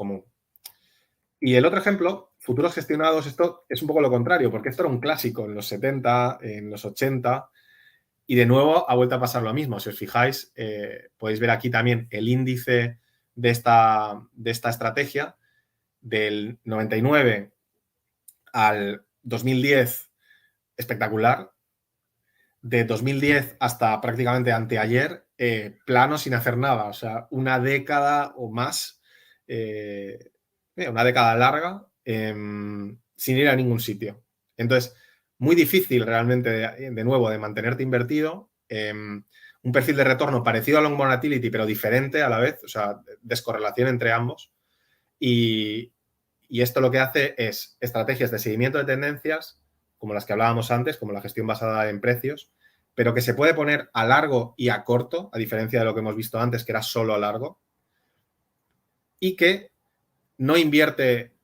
común. Y el otro ejemplo, futuros gestionados, esto es un poco lo contrario, porque esto era un clásico en los 70, en los 80, y de nuevo ha vuelto a pasar lo mismo. Si os fijáis, podéis ver aquí también el índice de esta estrategia del 99 al 2010, espectacular. De 2010 hasta prácticamente anteayer, plano sin hacer nada. O sea, una década o más, una década larga, sin ir a ningún sitio. Entonces, muy difícil realmente, de nuevo, de mantenerte invertido. Un perfil de retorno parecido a long volatility, pero diferente a la vez, o sea, descorrelación entre ambos. Y esto lo que hace es estrategias de seguimiento de tendencias, como las que hablábamos antes, como la gestión basada en precios, pero que se puede poner a largo y a corto, a diferencia de lo que hemos visto antes, que era solo a largo, y que no invierte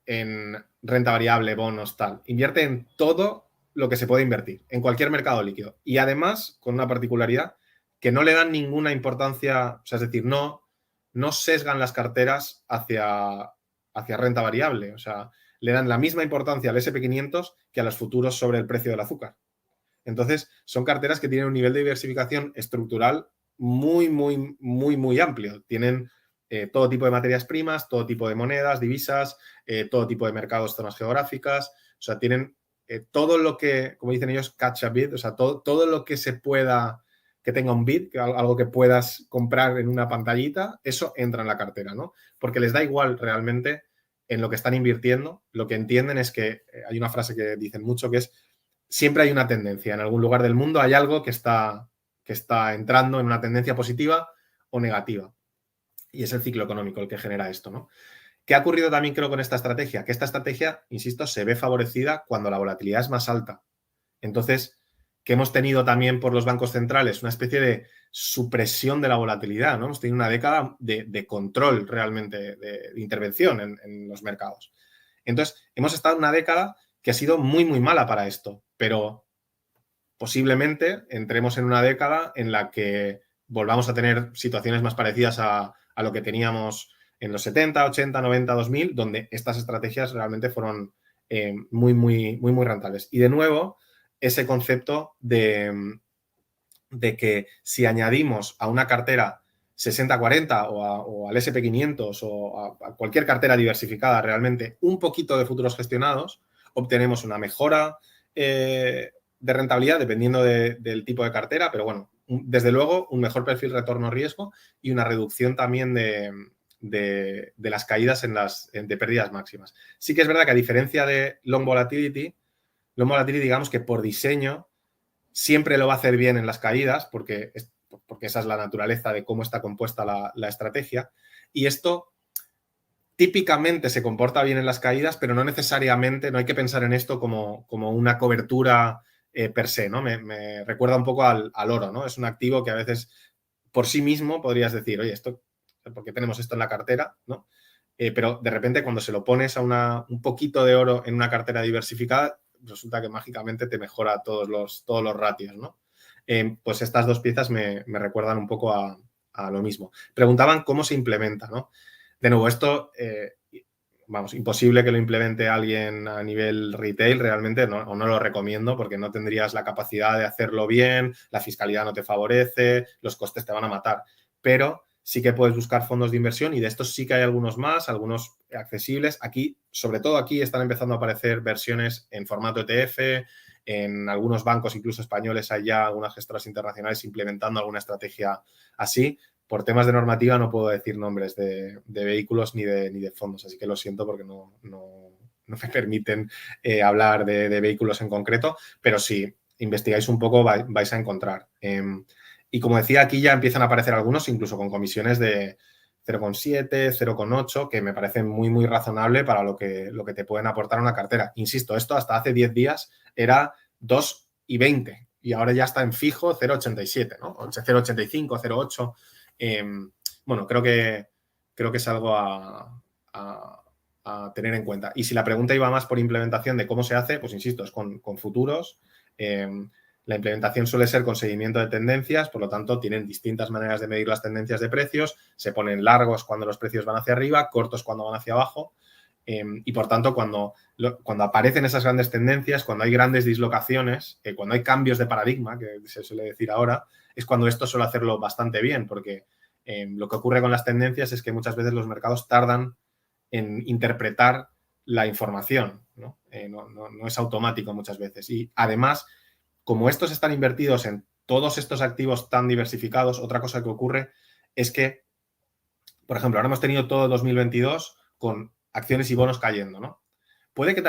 en renta variable, bonos, tal. Invierte en todo lo que se puede invertir, en cualquier mercado líquido. Y además, con una particularidad, que no le dan ninguna importancia, o sea, es decir, no sesgan las carteras hacia renta variable. O sea, le dan la misma importancia al S&P 500 que a los futuros sobre el precio del azúcar. Entonces, son carteras que tienen un nivel de diversificación estructural muy, muy, muy, muy amplio. Tienen todo tipo de materias primas, todo tipo de monedas, divisas, todo tipo de mercados, zonas geográficas. O sea, tienen todo lo que, como dicen ellos, catch a bid, o sea, todo lo que se pueda, que tenga un bid, algo que puedas comprar en una pantallita, eso entra en la cartera, ¿no? Porque les da igual realmente en lo que están invirtiendo. Lo que entienden es que hay una frase que dicen mucho que es: siempre hay una tendencia. En algún lugar del mundo hay algo que está entrando en una tendencia positiva o negativa. Y es el ciclo económico el que genera esto, ¿no? ¿Qué ha ocurrido también, creo, con esta estrategia? Que esta estrategia, insisto, se ve favorecida cuando la volatilidad es más alta. Entonces, que hemos tenido también por los bancos centrales una especie de supresión de la volatilidad, ¿no? Hemos tenido una década de control realmente, de intervención en los mercados. Entonces, hemos estado en una década que ha sido muy, muy mala para esto, pero posiblemente entremos en una década en la que volvamos a tener situaciones más parecidas a lo que teníamos en los 70, 80, 90, 2000, donde estas estrategias realmente fueron muy, muy, muy, muy rentables. Y de nuevo, ese concepto de que si añadimos a una cartera 60-40 o al S&P 500 o a cualquier cartera diversificada realmente un poquito de futuros gestionados, obtenemos una mejora de rentabilidad dependiendo del tipo de cartera, pero bueno, desde luego un mejor perfil retorno-riesgo y una reducción también de las caídas de pérdidas máximas. Sí que es verdad que a diferencia de long volatility, digamos que por diseño siempre lo va a hacer bien en las caídas porque esa es la naturaleza de cómo está compuesta la estrategia. Y esto típicamente se comporta bien en las caídas, pero no necesariamente, no hay que pensar en esto como una cobertura per se, ¿no? Me recuerda un poco al oro, ¿no? Es un activo que a veces por sí mismo podrías decir, oye, ¿por qué tenemos esto en la cartera? ¿No? Pero de repente cuando se lo pones a un poquito de oro en una cartera diversificada, resulta que mágicamente te mejora todos los ratios, ¿no? Pues estas dos piezas me recuerdan un poco a lo mismo. Preguntaban cómo se implementa, ¿no? De nuevo, esto, imposible que lo implemente alguien a nivel retail realmente, ¿no? O no lo recomiendo porque no tendrías la capacidad de hacerlo bien, la fiscalidad no te favorece, los costes te van a matar. Pero sí que puedes buscar fondos de inversión y de estos sí que hay algunos más, algunos accesibles. Aquí, sobre todo aquí, están empezando a aparecer versiones en formato ETF, en algunos bancos, incluso españoles, hay ya algunas gestoras internacionales implementando alguna estrategia así. Por temas de normativa no puedo decir nombres de vehículos ni de fondos, así que lo siento porque no me permiten hablar de vehículos en concreto, pero si investigáis un poco vais a encontrar. Y como decía, aquí ya empiezan a aparecer algunos, incluso con comisiones de 0,7, 0,8, que me parecen muy, muy razonable para lo que te pueden aportar una cartera. Insisto, esto hasta hace 10 días era 2,20 y ahora ya está en fijo 0,87, ¿no? 0,85, 0,8. Bueno, creo que es algo a tener en cuenta. Y si la pregunta iba más por implementación de cómo se hace, pues insisto, es con futuros. La implementación suele ser con seguimiento de tendencias, por lo tanto, tienen distintas maneras de medir las tendencias de precios, se ponen largos cuando los precios van hacia arriba, cortos cuando van hacia abajo, y por tanto, cuando aparecen esas grandes tendencias, cuando hay grandes dislocaciones, cuando hay cambios de paradigma, que se suele decir ahora, es cuando esto suele hacerlo bastante bien, porque lo que ocurre con las tendencias es que muchas veces los mercados tardan en interpretar la información, ¿no? No es automático muchas veces. Y además, como estos están invertidos en todos estos activos tan diversificados, otra cosa que ocurre es que, por ejemplo, ahora hemos tenido todo 2022 con acciones y bonos cayendo, ¿no? Puede que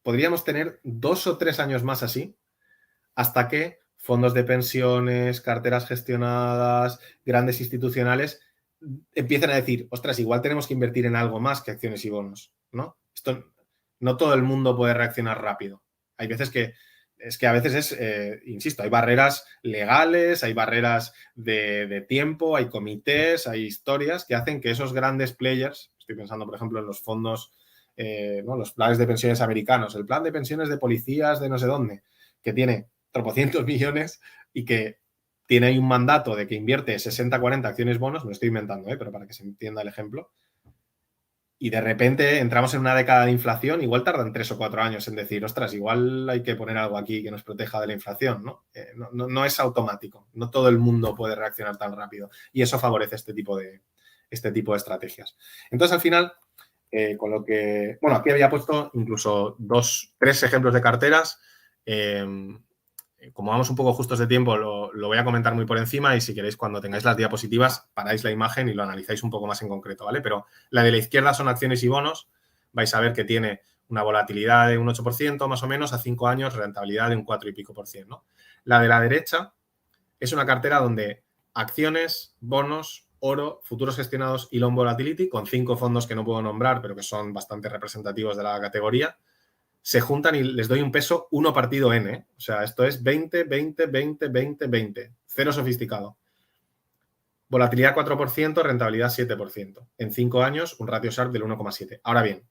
podríamos tener 2 o 3 años más así, hasta que fondos de pensiones, carteras gestionadas, grandes institucionales empiecen a decir, ostras, igual tenemos que invertir en algo más que acciones y bonos, ¿no? No todo el mundo puede reaccionar rápido. Hay veces que a veces insisto, hay barreras legales, hay barreras de tiempo, hay comités, hay historias que hacen que esos grandes players, estoy pensando, por ejemplo, en los fondos, ¿no? Los planes de pensiones americanos, el plan de pensiones de policías de no sé dónde, que tiene tropocientos millones y que tiene ahí un mandato de que invierte 60-40 acciones bonos, me lo estoy inventando, pero para que se entienda el ejemplo, y de repente entramos en una década de inflación, igual tardan 3 o 4 años en decir, ostras, igual hay que poner algo aquí que nos proteja de la inflación, ¿no? No es automático, no todo el mundo puede reaccionar tan rápido y eso favorece este tipo de estrategias. Entonces, al final, con lo que... Bueno, aquí había puesto incluso 3 ejemplos de carteras. Como vamos un poco justos de tiempo, lo voy a comentar muy por encima y si queréis, cuando tengáis las diapositivas, paráis la imagen y lo analizáis un poco más en concreto, ¿vale? Pero la de la izquierda son acciones y bonos. Vais a ver que tiene una volatilidad de un 8% más o menos a 5 años, rentabilidad de un 4 y pico por ciento, ¿no? La de la derecha es una cartera donde acciones, bonos, oro, futuros gestionados y long volatility, con 5 fondos que no puedo nombrar, pero que son bastante representativos de la categoría, se juntan y les doy un peso 1 partido n, ¿eh? O sea, esto es 20, 20, 20, 20, 20. Cero sofisticado. Volatilidad 4%, rentabilidad 7%. En 5 años, un ratio Sharpe del 1,7. Ahora bien,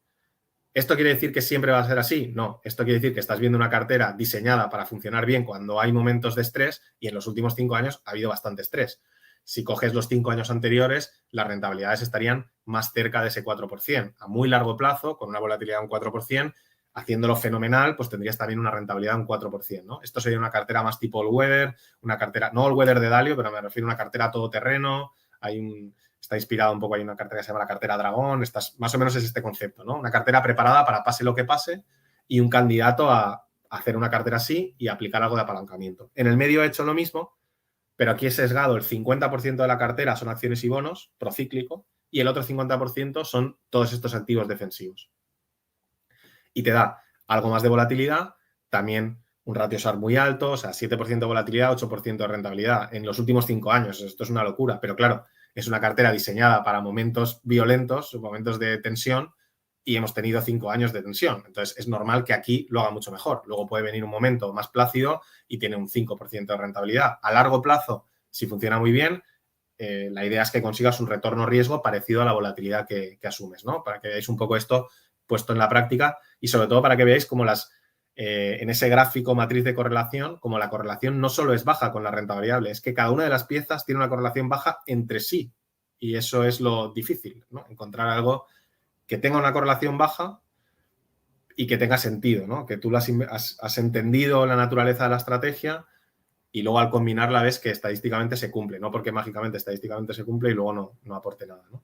¿esto quiere decir que siempre va a ser así? No. Esto quiere decir que estás viendo una cartera diseñada para funcionar bien cuando hay momentos de estrés y en los últimos 5 años ha habido bastante estrés. Si coges los 5 años anteriores, las rentabilidades estarían más cerca de ese 4%. A muy largo plazo, con una volatilidad de un 4%, haciéndolo fenomenal, pues tendrías también una rentabilidad de un 4%, ¿no? Esto sería una cartera más tipo all-weather, una cartera, no all-weather de Dalio, pero me refiero a una cartera todoterreno. Está inspirado un poco, hay una cartera que se llama la cartera Dragón, más o menos es este concepto, ¿no? Una cartera preparada para pase lo que pase y un candidato a hacer una cartera así y aplicar algo de apalancamiento. En el medio he hecho lo mismo, pero aquí he sesgado el 50% de la cartera son acciones y bonos, procíclico, y el otro 50% son todos estos activos defensivos. Y te da algo más de volatilidad, también un ratio Sharpe muy alto, o sea, 7% de volatilidad, 8% de rentabilidad en los últimos 5 años. Esto es una locura, pero claro, es una cartera diseñada para momentos violentos, momentos de tensión, y hemos tenido 5 años de tensión. Entonces, es normal que aquí lo haga mucho mejor. Luego puede venir un momento más plácido y tiene un 5% de rentabilidad. A largo plazo, si funciona muy bien, la idea es que consigas un retorno riesgo parecido a la volatilidad que asumes, ¿no? Para que veáis un poco esto puesto en la práctica y sobre todo para que veáis cómo en ese gráfico matriz de correlación, como la correlación no solo es baja con la renta variable, es que cada una de las piezas tiene una correlación baja entre sí y eso es lo difícil, ¿no? Encontrar algo que tenga una correlación baja y que tenga sentido, ¿no? Que tú has entendido la naturaleza de la estrategia y luego al combinarla ves que estadísticamente se cumple, no porque mágicamente estadísticamente se cumple y luego no aporte nada, ¿no?